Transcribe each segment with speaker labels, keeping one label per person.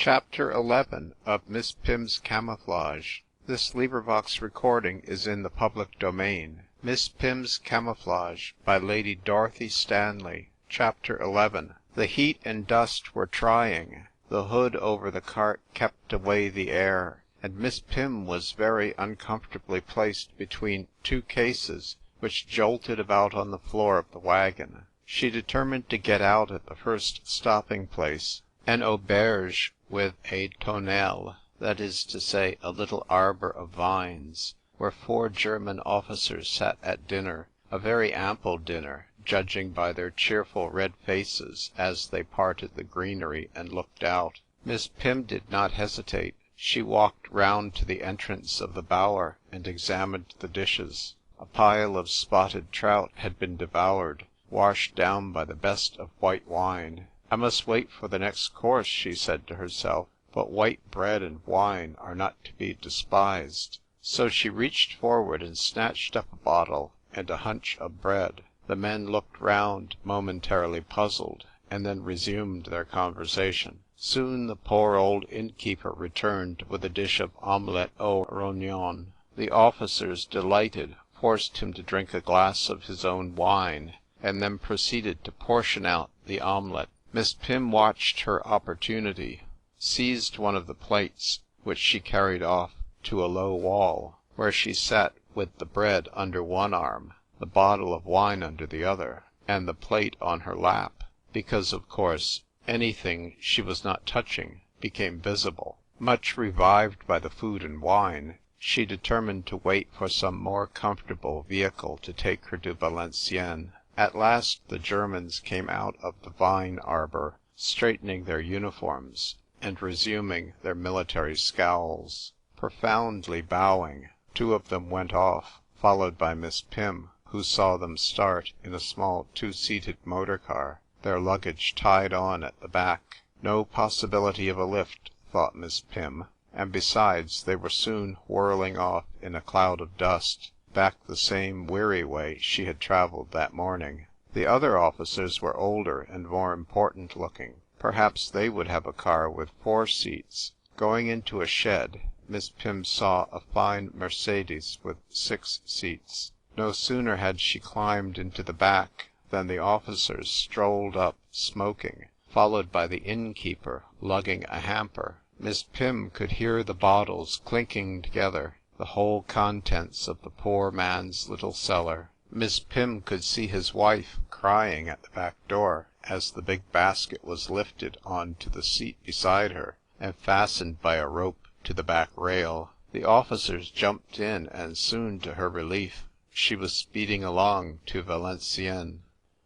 Speaker 1: Chapter 11 of Miss Pym's Camouflage. This recording is in the public domain. Miss Pym's Camouflage by Lady Dorothy Stanley. Chapter 11. The heat and dust were trying. The hood over the cart kept away the air, and Miss Pym was very uncomfortably placed between two cases which jolted about on the floor of the wagon. She determined to get out at the first stopping place, an auberge with a tonnelle, that is to say, a little arbour of vines, where 4 German officers sat at dinner, a very ample dinner, judging by their cheerful red faces as they parted the greenery and looked out. Miss Pym did not hesitate. She walked round to the entrance of the bower and examined the dishes. A pile of spotted trout had been devoured, washed down by the best of white wine. I must wait for the next course, she said to herself, but white bread and wine are not to be despised. So she reached forward and snatched up a bottle and a hunch of bread. The men looked round, momentarily puzzled, and then resumed their conversation. Soon the poor old innkeeper returned with a dish of omelette au rognon. The officers, delighted, forced him to drink a glass of his own wine, and then proceeded to portion out the omelette. Miss Pym watched her opportunity, seized one of the plates, which she carried off to a low wall, where she sat with the bread under one arm, the bottle of wine under the other, and the plate on her lap, because, of course, anything she was not touching became visible. Much revived by the food and wine, she determined to wait for some more comfortable vehicle to take her to Valenciennes. At last the Germans came out of the vine arbour, straightening their uniforms, and resuming their military scowls. Profoundly bowing, 2 of them went off, followed by Miss Pym, who saw them start in a small 2-seated motor car, their luggage tied on at the back. No possibility of a lift, thought Miss Pym, and besides they were soon whirling off in a cloud of dust, back the same weary way she had travelled that morning. The other officers were older and more important looking. Perhaps they would have a car with 4 seats. Going into a shed, Miss Pym saw a fine Mercedes with 6 seats. No sooner had she climbed into the back than the officers strolled up, smoking, followed by the innkeeper lugging a hamper. Miss Pym could hear the bottles clinking together, the whole contents of the poor man's little cellar. Miss Pym could see his wife crying at the back door as the big basket was lifted on to the seat beside her and fastened by a rope to the back rail. The officers jumped in, and soon, to her relief, she was speeding along to Valenciennes.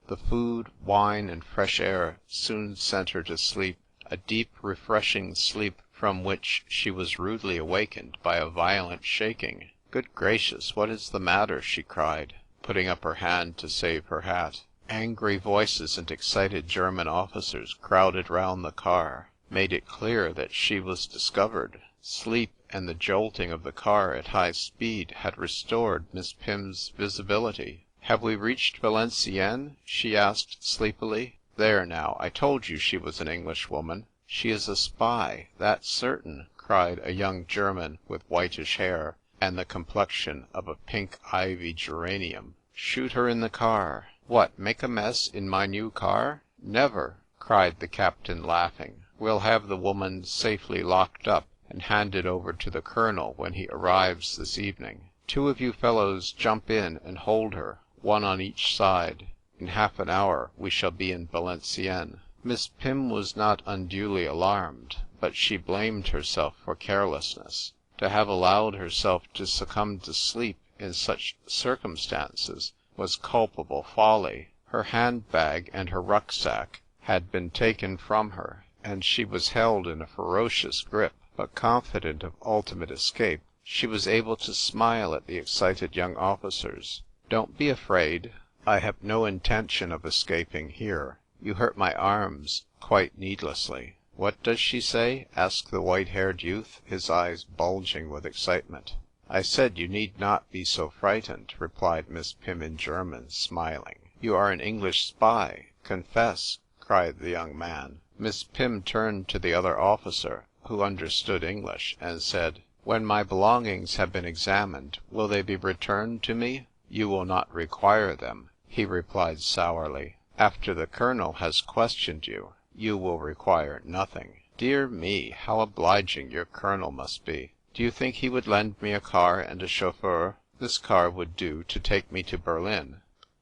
Speaker 1: The food, wine, and fresh air soon sent her to sleep, a deep, refreshing sleep from which she was rudely awakened by a violent shaking. "Good gracious, what is the matter?" she cried, putting up her hand to save her hat. Angry voices and excited German officers crowded round the car, made it clear that she was discovered. Sleep and the jolting of the car at high speed had restored Miss Pym's visibility. "Have we reached Valenciennes?" she asked sleepily. "There now, I told you she was an Englishwoman. She is a spy, that's certain," cried a young German with whitish hair and the complexion of a pink ivy geranium. "Shoot her in the car." "What, make a mess in my new car? Never!" cried the captain, laughing. "We'll have the woman safely locked up and handed over to the colonel when he arrives this evening. 2 of you fellows jump in and hold her, 1 on each side. In half an hour we shall be in Valenciennes." Miss Pym was not unduly alarmed, but she blamed herself for carelessness. To have allowed herself to succumb to sleep in such circumstances was culpable folly. Her handbag and her rucksack had been taken from her, and she was held in a ferocious grip. But confident of ultimate escape, she was able to smile at the excited young officers. "Don't be afraid. I have no intention of escaping here. You hurt my arms quite needlessly." "What does she say?" asked the white-haired youth, his eyes bulging with excitement. "I said you need not be so frightened," replied Miss Pym in German, smiling. "You are an English spy. Confess," cried the young man. Miss Pym turned to the other officer, who understood English, and said, "When my belongings have been examined, will they be returned to me?" "You will not require them," he replied sourly. "After the colonel has questioned you, you will require nothing." "Dear me, how obliging your colonel must be. Do you think he would lend me a car and a chauffeur? This car would do to take me to Berlin."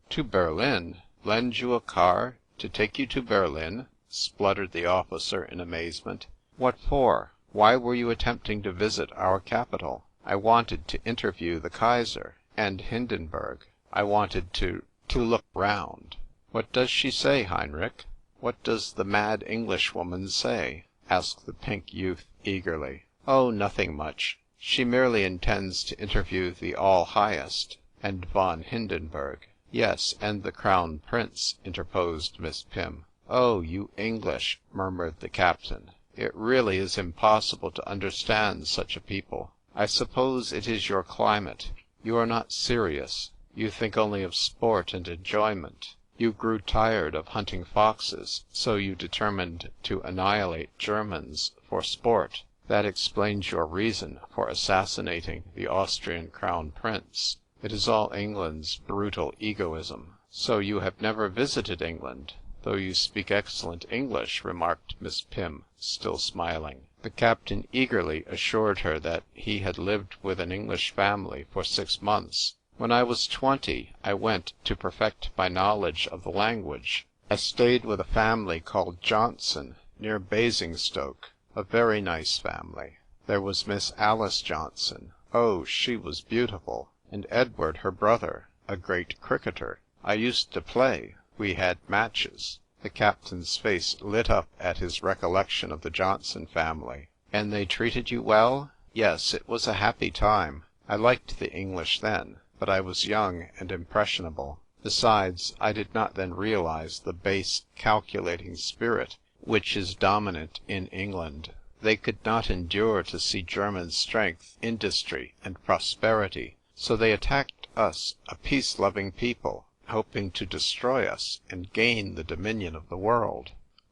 Speaker 1: "To Berlin? Lend you a car to take you to Berlin?" spluttered the officer in amazement. "What for? Why were you attempting to visit our capital?" "I wanted to interview the Kaiser and Hindenburg. I wanted to look round." "What does she say, Heinrich? What does the mad Englishwoman say?" asked the pink youth eagerly. "Oh, nothing much. She merely intends to interview the All Highest and von Hindenburg." "Yes, and the Crown Prince," interposed Miss Pym. "Oh, you English," murmured the captain. "It really is impossible to understand such a people. I suppose it is your climate. You are not serious. You think only of sport and enjoyment. You grew tired of hunting foxes, so you determined to annihilate Germans for sport. That explains your reason for assassinating the Austrian Crown Prince. It is all England's brutal egoism." "So you have never visited England, though you speak excellent English," remarked Miss Pym, still smiling. The captain eagerly assured her that he had lived with an English family for 6 months. "When I was 20, I went to perfect my knowledge of the language. I stayed with a family called Johnson, near Basingstoke. A very nice family. There was Miss Alice Johnson. Oh, she was beautiful. And Edward, her brother, a great cricketer. I used to play. We had matches." The captain's face lit up at his recollection of the Johnson family. "And they treated you well?" "Yes, it was a happy time. I liked the English then, but I was young and impressionable. Besides, I did not then realize the base, calculating spirit which is dominant in England. They could not endure to see German strength, industry, and prosperity, so they attacked us, a peace-loving people, hoping to destroy us and gain the dominion of the world.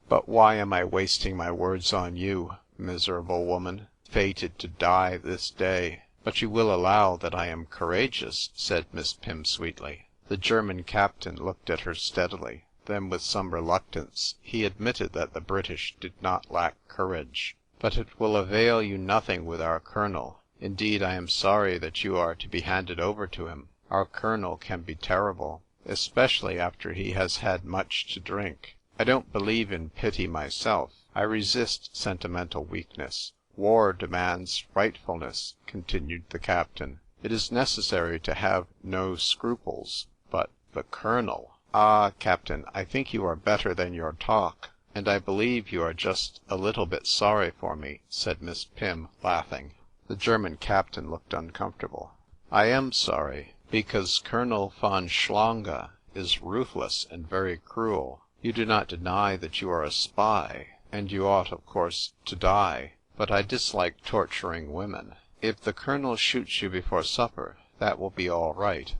Speaker 1: But why am I wasting my words on you, miserable woman, fated to die this day?" "But you will allow that I am courageous," said Miss Pym sweetly. The German captain looked at her steadily. Then with some reluctance he admitted that the British did not lack courage. "But it will avail you nothing with our colonel. Indeed, I am sorry that you are to be handed over to him. Our colonel can be terrible, especially after he has had much to drink. I don't believe in pity myself. I resist sentimental weakness. War demands frightfulness," continued the captain. "It is necessary to have no scruples. But the colonel— Ah, captain, I think you are better than your talk, and I believe you are just a little bit sorry for me," said Miss Pym, laughing. The German captain looked uncomfortable. "I am sorry, because Colonel von Schlange is ruthless and very cruel. You do not deny that you are a spy, and you ought, of course, to die. But I dislike torturing women. If the colonel shoots you before supper, that will be all right.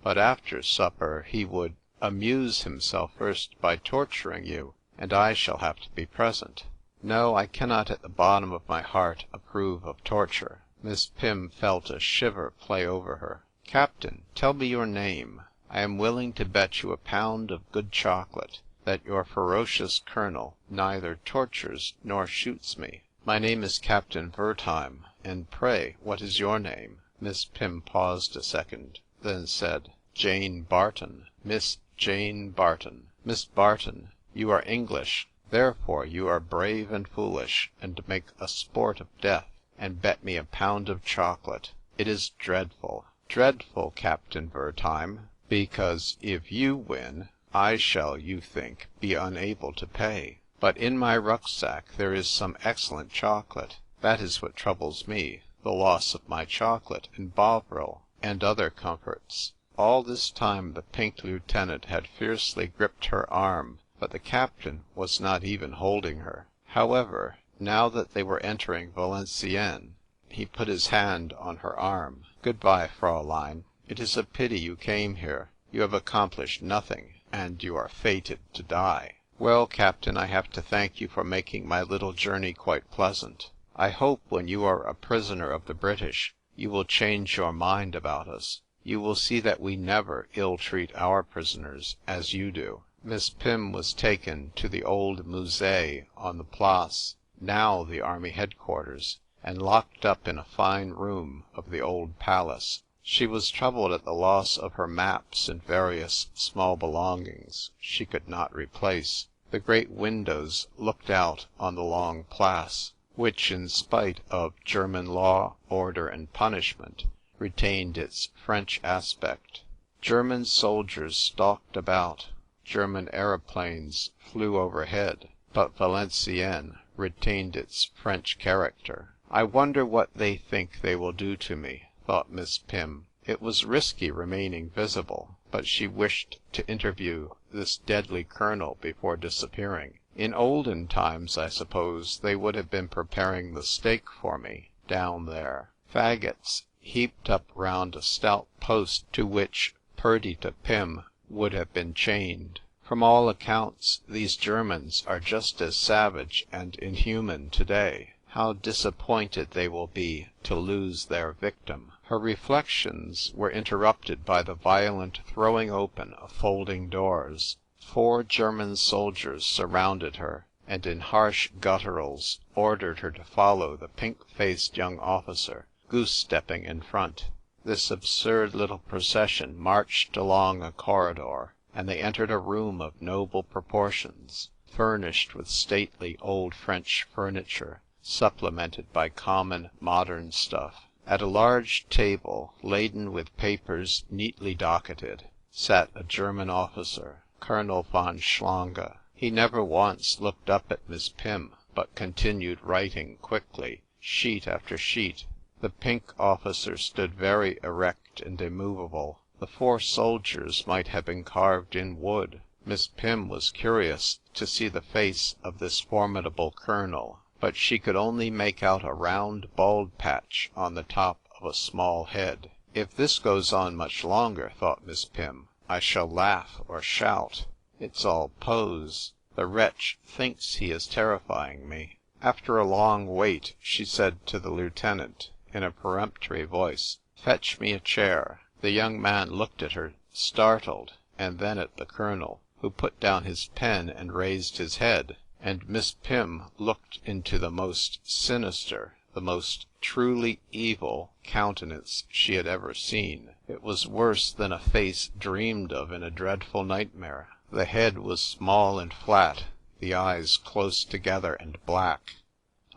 Speaker 1: But after supper he would amuse himself first by torturing you, and I shall have to be present. No, I cannot at the bottom of my heart approve of torture." Miss Pym felt a shiver play over her. "Captain, tell me your name. I am willing to bet you a pound of good chocolate that your ferocious colonel neither tortures nor shoots me." "My name is Captain Wertheim, and pray, what is your name?" Miss Pym paused a second, then said, "Jane Barton. Miss Jane Barton. Miss Barton, you are English, therefore you are brave and foolish, and make a sport of death, and bet me a pound of chocolate. It is dreadful, dreadful, Captain Wertheim, because if you win, I shall, you think, be unable to pay. But in my rucksack there is some excellent chocolate. That is what troubles me, the loss of my chocolate and Bovril, and other comforts." All this time the pink lieutenant had fiercely gripped her arm, but the captain was not even holding her. However, now that they were entering Valenciennes, he put his hand on her arm. "Goodbye, Fraulein. It is a pity you came here. You have accomplished nothing, and you are fated to die." Well, Captain, I have to thank you for making my little journey quite pleasant. I hope when you are a prisoner of the British, you will change your mind about us. You will see that we never ill-treat our prisoners as you do." Miss Pym was taken to the old Musée on the Place, now the army headquarters, and locked up in a fine room of the old palace. She was troubled at the loss of her maps and various small belongings she could not replace. The great windows looked out on the long Place, which, in spite of German law, order, and punishment, retained its French aspect. German soldiers stalked about, German aeroplanes flew overhead, but Valenciennes retained its French character. "I wonder what they think they will do to me," thought Miss Pym. It was risky remaining visible, but she wished to interview this deadly colonel before disappearing. In olden times, I suppose, they would have been preparing the stake for me, down there. Faggots heaped up round a stout post to which Perdita Pym would have been chained. From all accounts, these Germans are just as savage and inhuman today. How disappointed they will be to lose their victim. Her reflections were interrupted by the violent throwing open of folding doors. 4 German soldiers surrounded her, and in harsh gutturals ordered her to follow the pink-faced young officer, goose-stepping in front. This absurd little procession marched along a corridor, and they entered a room of noble proportions, furnished with stately old French furniture, supplemented by common modern stuff. At a large table, laden with papers neatly docketed, sat a German officer, Colonel von Schlange. He never once looked up at Miss Pym, but continued writing quickly, sheet after sheet. The pink officer stood very erect and immovable. The 4 soldiers might have been carved in wood. Miss Pym was curious to see the face of this formidable colonel, but she could only make out a round bald patch on the top of a small head. "If this goes on much longer," thought Miss Pym, "I shall laugh or shout. It's all pose. The wretch thinks he is terrifying me." After a long wait, she said to the lieutenant, in a peremptory voice, "Fetch me a chair." The young man looked at her, startled, and then at the colonel, who put down his pen and raised his head, and Miss Pym looked into the most sinister, the most truly evil countenance she had ever seen. It was worse than a face dreamed of in a dreadful nightmare. The head was small and flat, the eyes close together and black.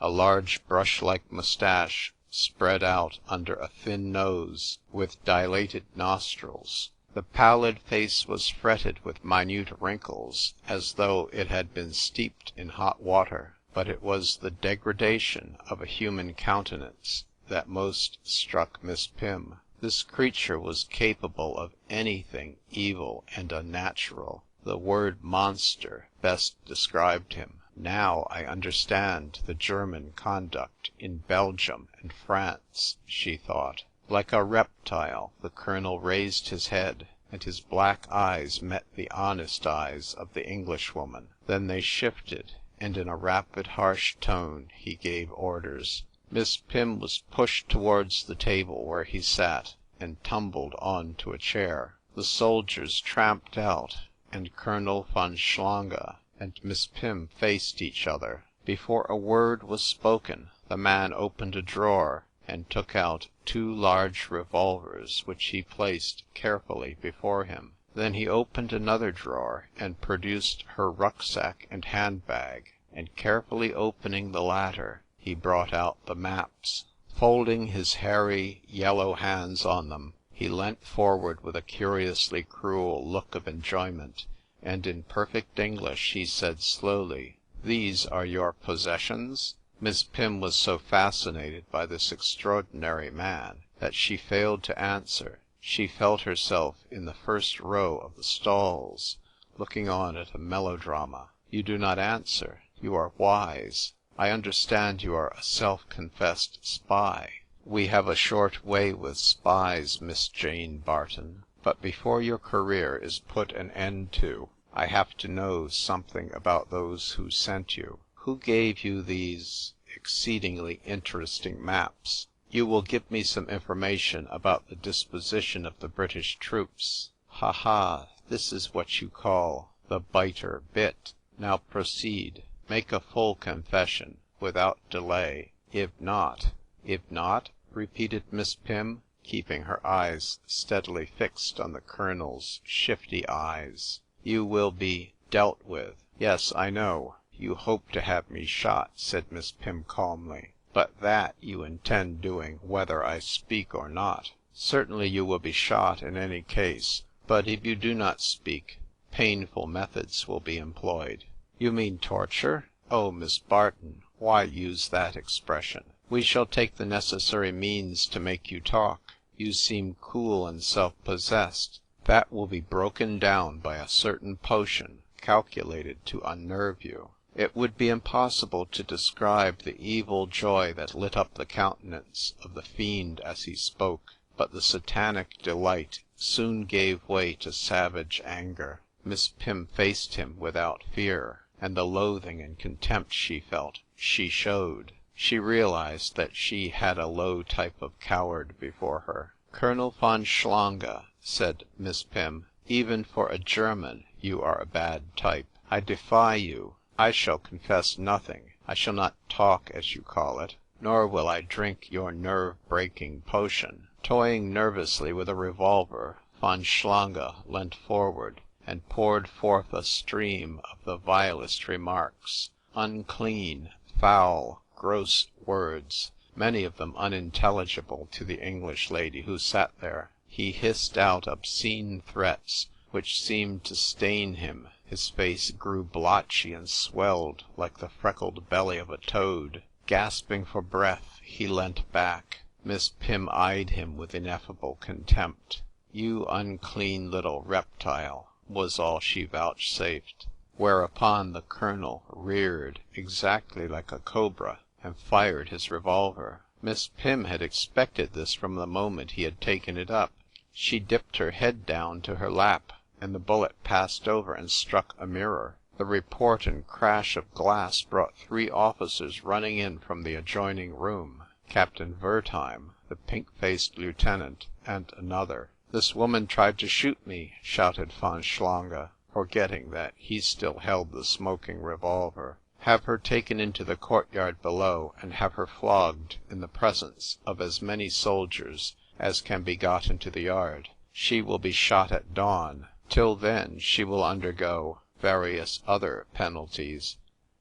Speaker 1: A large brush-like moustache spread out under a thin nose, with dilated nostrils. The pallid face was fretted with minute wrinkles, as though it had been steeped in hot water. But it was the degradation of a human countenance that most struck Miss Pym. This creature was capable of anything evil and unnatural. The word monster best described him. "Now I understand the German conduct in Belgium and France," she thought. Like a reptile, the colonel raised his head, and his black eyes met the honest eyes of the Englishwoman. Then they shifted, and in a rapid, harsh tone he gave orders. Miss Pym was pushed towards the table where he sat, and tumbled on to a chair. The soldiers tramped out, and Colonel von Schlange and Miss Pym faced each other. Before a word was spoken, the man opened a drawer and took out 2 large revolvers, which he placed carefully before him. Then he opened another drawer and produced her rucksack and handbag, and carefully opening the latter, he brought out the maps. Folding his hairy, yellow hands on them, he leant forward with a curiously cruel look of enjoyment, and in perfect English he said slowly, "These are your possessions?" Miss Pym was so fascinated by this extraordinary man that she failed to answer. She felt herself in the first row of the stalls, looking on at a melodrama. "You do not answer. You are wise. I understand you are a self-confessed spy." "We have a short way with spies, Miss Jane Barton. But before your career is put an end to, I have to know something about those who sent you. Who gave you these exceedingly interesting maps? You will give me some information about the disposition of the British troops. Ha ha, this is what you call the biter bit. Now proceed. Make a full confession, without delay. If not— If not? Repeated Miss Pym, keeping her eyes steadily fixed on the Colonel's shifty eyes. You will be dealt with. Yes, I know. You hope to have me shot, said Miss Pym calmly. But that you intend doing whether I speak or not. Certainly you will be shot in any case. But if you do not speak, painful methods will be employed. You mean torture? Oh, Miss Barton, why use that expression? We shall take the necessary means to make you talk. You seem cool and self-possessed. That will be broken down by a certain potion calculated to unnerve you. It would be impossible to describe the evil joy that lit up the countenance of the fiend as he spoke, but the satanic delight soon gave way to savage anger. Miss Pym faced him without fear, and the loathing and contempt she felt, she showed. She realized that she had a low type of coward before her. Colonel von Schlange, said Miss Pym, even for a German you are a bad type. I defy you. I shall confess nothing. I shall not talk, as you call it, nor will I drink your nerve-breaking potion. Toying nervously with a revolver, von Schlange leant forward and poured forth a stream of the vilest remarks. Unclean, foul, gross words, many of them unintelligible to the English lady who sat there. He hissed out obscene threats, which seemed to stain him. His face grew blotchy and swelled like the freckled belly of a toad. Gasping for breath, he leant back. Miss Pym eyed him with ineffable contempt. "You unclean little reptile," was all she vouchsafed. Whereupon the Colonel reared exactly like a cobra and fired his revolver. Miss Pym had expected this from the moment he had taken it up. She dipped her head down to her lap, and the bullet passed over and struck a mirror. The report and crash of glass brought 3 officers running in from the adjoining room, Captain Wertheim, the pink-faced lieutenant, and another. "This woman tried to shoot me," shouted von Schlange, forgetting that he still held the smoking revolver. "Have her taken into the courtyard below, and have her flogged in the presence of as many soldiers as can be got into the yard. She will be shot at dawn. Till then she will undergo various other penalties.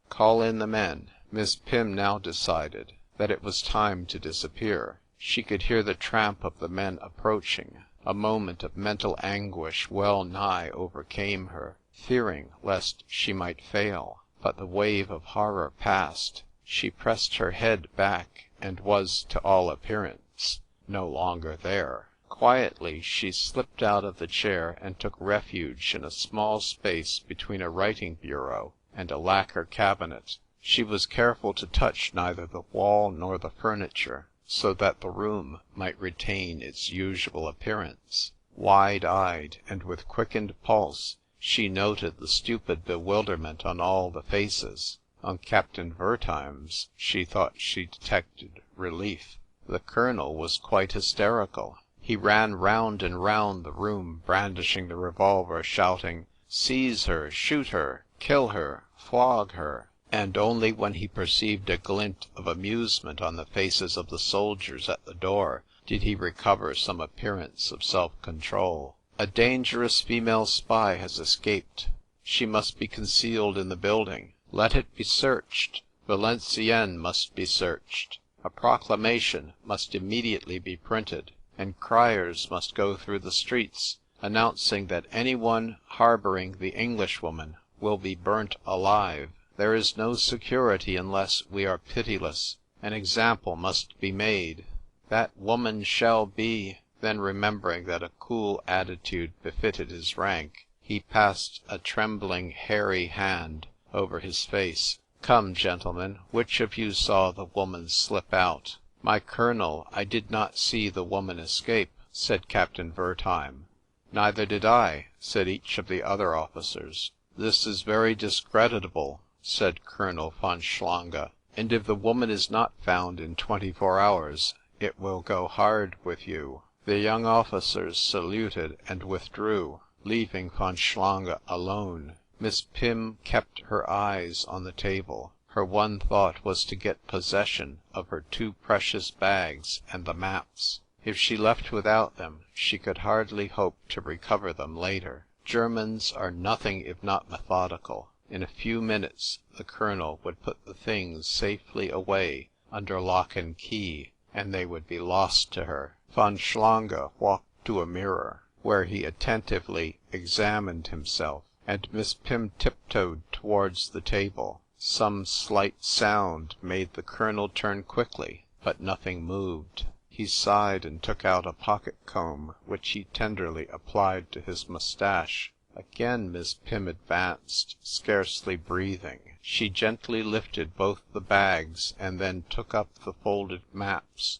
Speaker 1: Call in the men." Miss Pym now decided that it was time to disappear. She could hear the tramp of the men approaching. A moment of mental anguish well nigh overcame her, fearing lest she might fail. But the wave of horror passed. She pressed her head back, and was, to all appearance, no longer there. Quietly she slipped out of the chair and took refuge in a small space between a writing bureau and a lacquer cabinet. She was careful to touch neither the wall nor the furniture, so that the room might retain its usual appearance. Wide-eyed and with quickened pulse, she noted the stupid bewilderment on all the faces. On Captain Wertheim's she thought she detected relief. The Colonel was quite hysterical. He ran round and round the room, brandishing the revolver, shouting, "Seize her! Shoot her! Kill her! Flog her!" And only when he perceived a glint of amusement on the faces of the soldiers at the door did he recover some appearance of self-control. "A dangerous female spy has escaped. She must be concealed in the building. Let it be searched. Valenciennes must be searched. A proclamation must immediately be printed, and criers must go through the streets, announcing that anyone harboring the Englishwoman will be burnt alive. There is no security unless we are pitiless. An example must be made. That woman shall be—" Then remembering that a cool attitude befitted his rank, he passed a trembling, hairy hand over his face. "Come, gentlemen, which of you saw the woman slip out?" "My Colonel, I did not see the woman escape," said Captain Wertheim. "Neither did I," said each of the other officers. "This is very discreditable," said Colonel von Schlange, "and if the woman is not found in 24 hours, it will go hard with you." The young officers saluted and withdrew, leaving von Schlange alone. Miss Pym kept her eyes on the table. Her one thought was to get possession of her 2 precious bags and the maps. If she left without them, she could hardly hope to recover them later. Germans are nothing if not methodical. In a few minutes the colonel would put the things safely away under lock and key, and they would be lost to her. Von Schlange walked to a mirror, where he attentively examined himself, and Miss Pym tiptoed towards the table. Some slight sound made the colonel turn quickly, but nothing moved. He sighed and took out a pocket-comb, which he tenderly applied to his moustache. Again Miss Pym advanced, scarcely breathing. She gently lifted both the bags, and then took up the folded maps.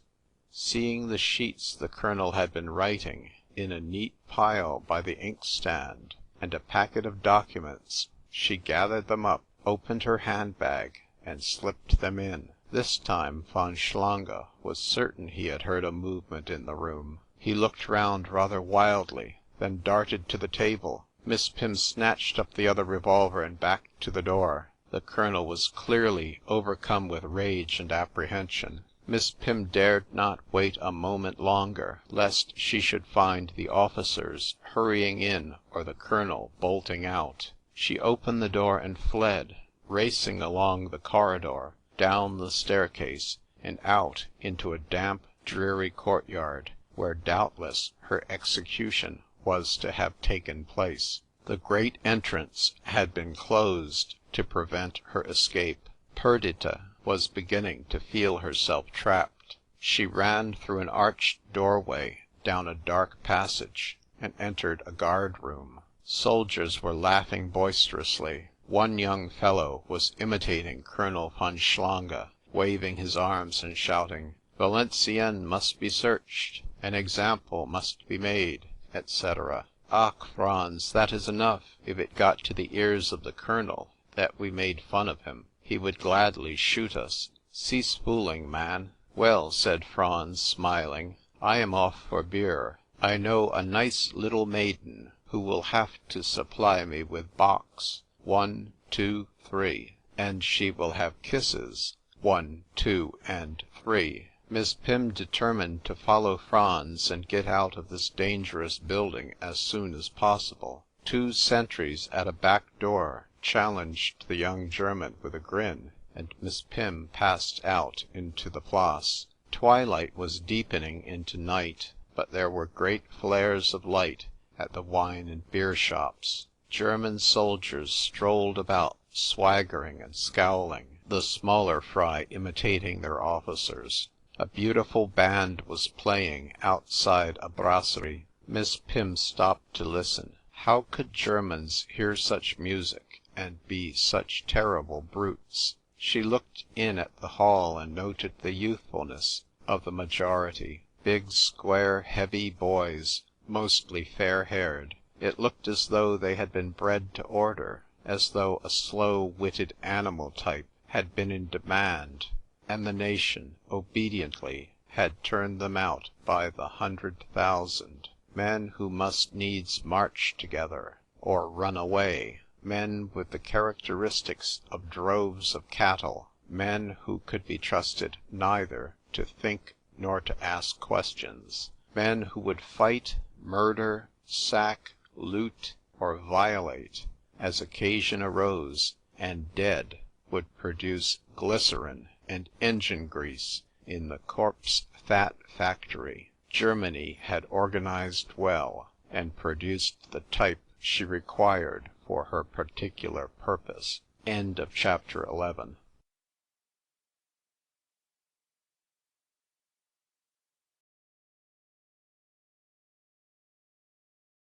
Speaker 1: Seeing the sheets the colonel had been writing in a neat pile by the inkstand, and a packet of documents, she gathered them up, opened her handbag, and slipped them in. This time von Schlange was certain he had heard a movement in the room. He looked round rather wildly, then darted to the table. Miss Pym snatched up the other revolver and backed to the door. The colonel was clearly overcome with rage and apprehension. Miss Pym dared not wait a moment longer, lest she should find the officers hurrying in or the colonel bolting out. She opened the door and fled, racing along the corridor, down the staircase, and out into a damp, dreary courtyard, where doubtless her execution was to have taken place. The great entrance had been closed to prevent her escape. Perdita was beginning to feel herself trapped. She ran through an arched doorway, down a dark passage, and entered a guard-room. Soldiers were laughing boisterously. One young fellow was imitating Colonel von Schlange, waving his arms and shouting, "Valenciennes must be searched, an example must be made," etc. "Ach, Franz, that is enough. If it got to the ears of the colonel that we made fun of him, he would gladly shoot us. Cease fooling, man." "Well," said Franz, smiling, "I am off for beer. I know a nice little maiden who will have to supply me with box 1, 2, 3, and she will have kisses 1, 2, and 3. Miss Pym determined to follow Franz and get out of this dangerous building as soon as possible. 2 sentries at a back door challenged the young German with a grin, and Miss Pym passed out into the Place. Twilight was deepening into night, but there were great flares of light at the wine and beer shops. German soldiers strolled about, swaggering and scowling, the smaller fry imitating their officers. A beautiful band was playing outside a brasserie. Miss Pym stopped to listen. How could Germans hear such music and be such terrible brutes? She looked in at the hall and noted the youthfulness of the majority. Big, square, heavy boys, mostly fair-haired. It looked as though they had been bred to order, as though a slow-witted animal type had been in demand, and the nation, obediently, had turned them out by the 100,000. Men who must needs march together, or run away. Men with the characteristics of droves of cattle. Men who could be trusted neither to think nor to ask questions. Men who would fight, murder, sack, loot, or violate, as occasion arose, and dead would produce glycerin and engine grease in the corpse fat factory. Germany had organized well, and produced the type she required for her particular purpose. End of chapter 11.